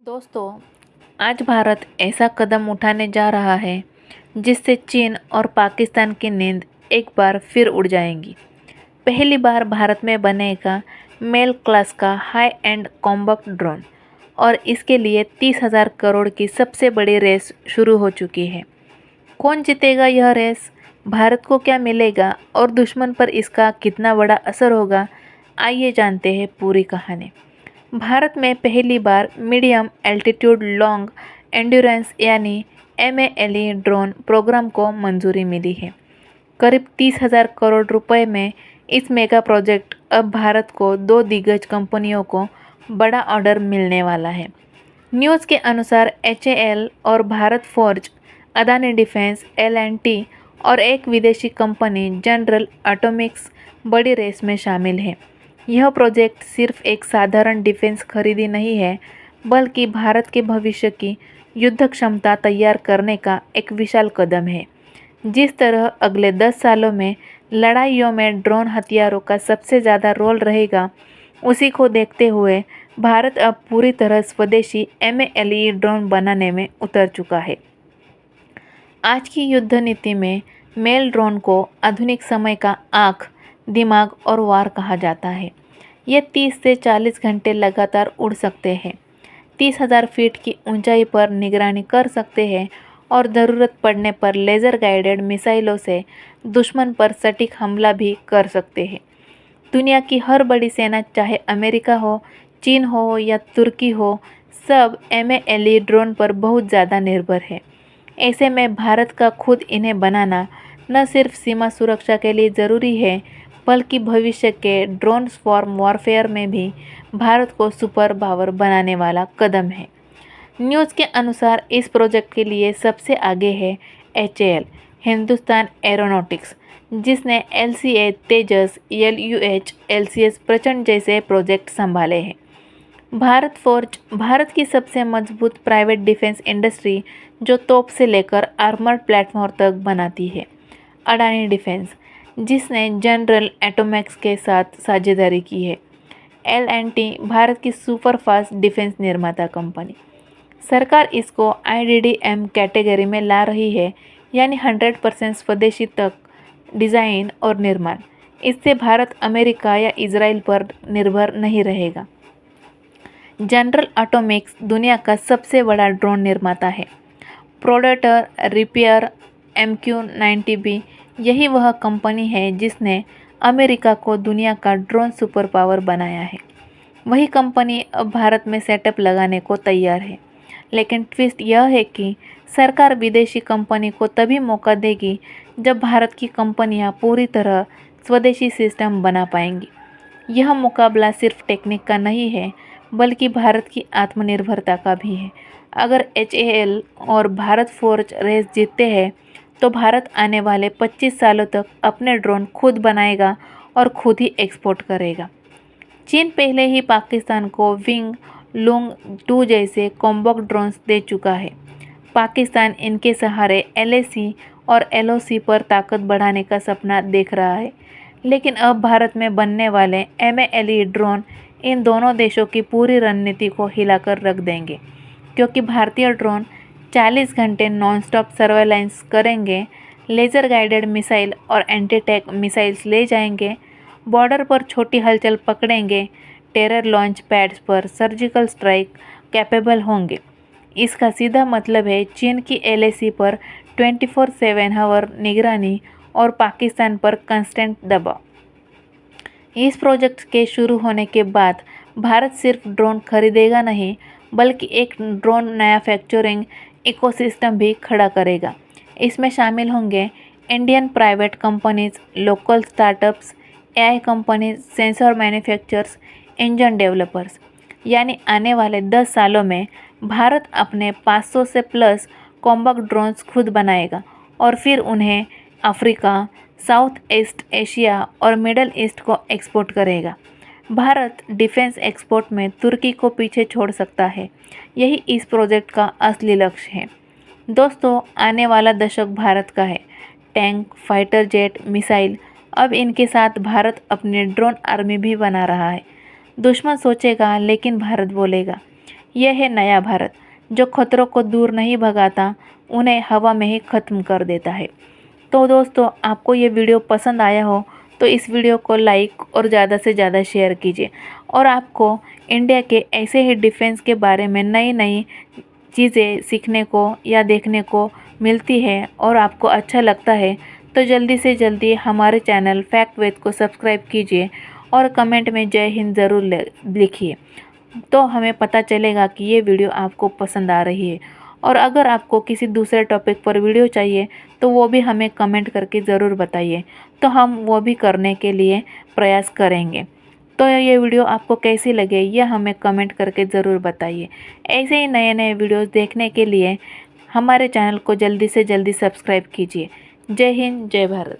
दोस्तों, आज भारत ऐसा कदम उठाने जा रहा है जिससे चीन और पाकिस्तान की नींद एक बार फिर उड़ जाएगी। पहली बार भारत में बनेगा मेल क्लास का हाई एंड कॉम्बैक्ट ड्रोन और इसके लिए 30,000 करोड़ की सबसे बड़ी रेस शुरू हो चुकी है। कौन जीतेगा यह रेस? भारत को क्या मिलेगा और दुश्मन पर इसका कितना बड़ा असर होगा? आइए जानते हैं पूरी कहानी। भारत में पहली बार मीडियम एल्टीट्यूड लॉन्ग एंड्योरेंस यानी MALE ड्रोन प्रोग्राम को मंजूरी मिली है। करीब 30,000 करोड़ रुपए में इस मेगा प्रोजेक्ट अब भारत को दो दिग्गज कंपनियों को बड़ा ऑर्डर मिलने वाला है। न्यूज़ के अनुसार HAL और Bharat forge, Adani defence L&T और एक विदेशी कंपनी जनरल एटॉमिक्स बड़ी रेस में शामिल है। यह प्रोजेक्ट सिर्फ एक साधारण डिफेंस खरीदी नहीं है, बल्कि भारत के भविष्य की युद्ध क्षमता तैयार करने का एक विशाल कदम है। जिस तरह अगले 10 सालों में लड़ाइयों में ड्रोन हथियारों का सबसे ज़्यादा रोल रहेगा, उसी को देखते हुए भारत अब पूरी तरह स्वदेशी MALE ड्रोन बनाने में उतर चुका है। आज की युद्ध नीति में मेल ड्रोन को आधुनिक समय का आँख, दिमाग और वार कहा जाता है। ये 30 से 40 घंटे लगातार उड़ सकते हैं, 30,000 फीट की ऊंचाई पर निगरानी कर सकते हैं और ज़रूरत पड़ने पर लेज़र गाइडेड मिसाइलों से दुश्मन पर सटीक हमला भी कर सकते हैं। दुनिया की हर बड़ी सेना, चाहे अमेरिका हो, चीन हो या तुर्की हो, सब MALE ड्रोन पर बहुत ज़्यादा निर्भर है। ऐसे में भारत का खुद इन्हें बनाना न सिर्फ सीमा सुरक्षा के लिए ज़रूरी है, बल्कि भविष्य के ड्रोन स्warm वॉरफेयर में भी भारत को सुपर पावर बनाने वाला कदम है। न्यूज़ के अनुसार इस प्रोजेक्ट के लिए सबसे आगे है HAL, हिंदुस्तान एरोनॉटिक्स, जिसने LCA तेजस, LUH, LCS प्रचंड जैसे प्रोजेक्ट संभाले हैं। भारत फोर्ज, भारत की सबसे मजबूत प्राइवेट डिफेंस इंडस्ट्री, जो तोप से लेकर आर्मर्ड प्लेटफॉर्म तक बनाती है। अडानी डिफेंस, जिसने जनरल एटॉमिक्स के साथ साझेदारी की है। L&T, भारत की सुपर फास्ट डिफेंस निर्माता कंपनी। सरकार इसको IDDM कैटेगरी में ला रही है, यानी 100% स्वदेशी तक डिज़ाइन और निर्माण। इससे भारत अमेरिका या इजराइल पर निर्भर नहीं रहेगा। जनरल एटॉमिक्स दुनिया का सबसे बड़ा ड्रोन निर्माता है। प्रेडेटर, रिपियर, MQ-90B, यही वह कंपनी है जिसने अमेरिका को दुनिया का ड्रोन सुपर पावर बनाया है। वही कंपनी अब भारत में सेटअप लगाने को तैयार है। लेकिन ट्विस्ट यह है कि सरकार विदेशी कंपनी को तभी मौका देगी जब भारत की कंपनियां पूरी तरह स्वदेशी सिस्टम बना पाएंगी। यह मुकाबला सिर्फ टेक्निक का नहीं है, बल्कि भारत की आत्मनिर्भरता का भी है। अगर HAL और भारत फोर्ज रेस जीतते हैं, तो भारत आने वाले 25 सालों तक अपने ड्रोन खुद बनाएगा और खुद ही एक्सपोर्ट करेगा। चीन पहले ही पाकिस्तान को विंग लुंग 2 जैसे कॉम्बैक्ट ड्रोन्स दे चुका है। पाकिस्तान इनके सहारे LAC और LOC पर ताकत बढ़ाने का सपना देख रहा है। लेकिन अब भारत में बनने वाले MALE ड्रोन इन दोनों देशों की पूरी रणनीति को हिलाकर रख देंगे, क्योंकि भारतीय ड्रोन 40 घंटे नॉनस्टॉप सर्वेलेंस करेंगे, लेज़र गाइडेड मिसाइल और एंटी टैंक मिसाइल्स ले जाएंगे, बॉर्डर पर छोटी हलचल पकड़ेंगे, टेरर लॉन्च पैड्स पर सर्जिकल स्ट्राइक कैपेबल होंगे। इसका सीधा मतलब है चीन की LAC पर 24/7 आवर निगरानी और पाकिस्तान पर कांस्टेंट दबाव। इस प्रोजेक्ट के शुरू होने के बाद भारत सिर्फ ड्रोन खरीदेगा नहीं, बल्कि एक ड्रोन मैन्युफैक्चरिंग इकोसिस्टम भी खड़ा करेगा। इसमें शामिल होंगे Indian private companies, local startups, AI companies, sensor manufacturers, engine developers. यानी आने वाले 10 सालों में भारत अपने 500 से प्लस कॉम्बैक्ट ड्रोन्स खुद बनाएगा और फिर उन्हें अफ्रीका, साउथ ईस्ट एशिया और मिडल ईस्ट को एक्सपोर्ट करेगा। भारत डिफेंस एक्सपोर्ट में तुर्की को पीछे छोड़ सकता है। यही इस प्रोजेक्ट का असली लक्ष्य है। दोस्तों, आने वाला दशक भारत का है। टैंक, फाइटर जेट, मिसाइल, अब इनके साथ भारत अपनी ड्रोन आर्मी भी बना रहा है। दुश्मन सोचेगा, लेकिन भारत बोलेगा। यह है नया भारत, जो खतरों को दूर नहीं भगाता, उन्हें हवा में ही ख़त्म कर देता है। तो दोस्तों, आपको ये वीडियो पसंद आया हो तो इस वीडियो को लाइक और ज़्यादा से ज़्यादा शेयर कीजिए। और आपको इंडिया के ऐसे ही डिफेंस के बारे में नई नई चीज़ें सीखने को या देखने को मिलती है और आपको अच्छा लगता है तो जल्दी से जल्दी हमारे चैनल फैक्ट विद को सब्सक्राइब कीजिए और कमेंट में जय हिंद ज़रूर लिखिए। तो हमें पता चलेगा कि ये वीडियो आपको पसंद आ रही है। और अगर आपको किसी दूसरे टॉपिक पर वीडियो चाहिए तो वो भी हमें कमेंट करके ज़रूर बताइए, तो हम वो भी करने के लिए प्रयास करेंगे। तो ये वीडियो आपको कैसी लगे यह हमें कमेंट करके ज़रूर बताइए। ऐसे ही नए नए वीडियोस देखने के लिए हमारे चैनल को जल्दी से जल्दी सब्सक्राइब कीजिए। जय हिंद, जय भारत।